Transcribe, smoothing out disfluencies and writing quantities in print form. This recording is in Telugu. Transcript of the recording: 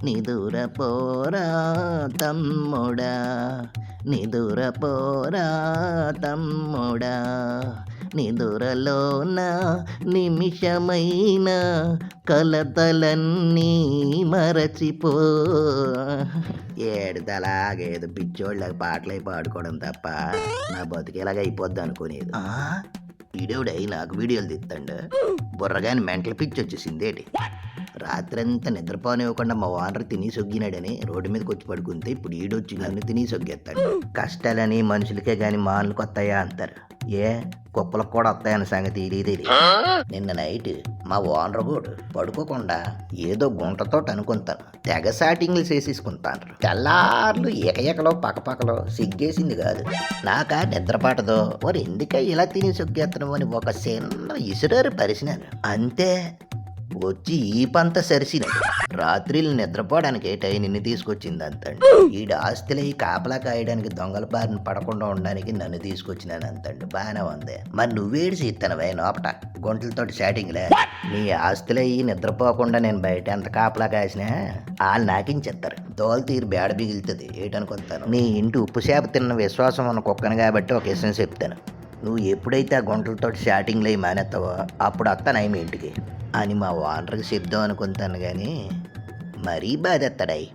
నిదురపోరా తమ్ముడా, నిదురపోరా తమ్ముడా, నిదురలోన నిమిషమైన కలతలన్నీ మరచిపో. ఏడుదలాగేదో పిచ్చోళ్ళకి పాటలై పాడుకోవడం తప్ప నా బతికేలాగా అయిపోద్ది అనుకోలేదు. వీడియోడై నాకు వీడియోలు తీస్తాడు. బుర్రగాని మెంటల్ పిచ్చి వచ్చేసిందేటి. రాత్రంతా నిద్రపోనివ్వకుండా మా ఓనర్ తిని సొగ్గినాడని రోడ్డు మీదకి వచ్చి పడుకుంటే ఇప్పుడు ఈడొచ్చి నన్ను తిని సొగ్గేస్తాడు. కష్టాలని మనుషులకే గాని మానులకు వస్తాయా అంటారు. ఏ కుప్పలకు కూడా వస్తాయన్న సంగతి తెలియదు. నిన్న నైట్ మా ఓనర్ కూడా పడుకోకుండా ఏదో గుంటతో అనుకుంటాను తెగ సాటింగ్లు చేసేసుకుంటాను. తెల్లార్లు ఏకలో పక్కపక్కలో సిగ్గేసింది కాదు. నాకా నిద్రపాటదో వారు ఎందుక ఇలా తిని సొగ్గేత్తను అని ఒక చిన్న ఇసురారు పరిసినాను అంతే. వచ్చి ఈ పంత సరిసినాడు. రాత్రిళ్ళు నిద్రపోవడానికి టై నిన్ను తీసుకొచ్చింది అంతండి. ఈడు ఆస్తులై కాపలా కాయడానికి దొంగల బారిన పడకుండా ఉండడానికి నన్ను తీసుకొచ్చినాను అంతండి. బాగానే ఉంది. మరి నువ్వేడిసి ఇస్తానవే నోపట గుంటలతోటి షాటింగ్లే. నీ ఆస్తులయ్యి నిద్రపోకుండా నేను బయట ఎంత కాపలా కాసినా వాళ్ళు నాకించేస్తారు. దోలు తీరు బేడ బిగులుతుంది ఏటనుకుంటాను. నీ ఇంటి ఉప్పు చేప తిన్న విశ్వాసం ఉన్న కుక్కను కాబట్టి ఒక విషయం చెప్తాను. నువ్వు ఎప్పుడైతే ఆ గుంటలతో షాటింగ్లు అయ్యి మానేస్తావో అప్పుడు వస్తాను మీ ఇంటికి అని మా ఓనర్కి చెప్దాం అనుకుంటాను కానీ మరీ బాధేస్తాడాయి.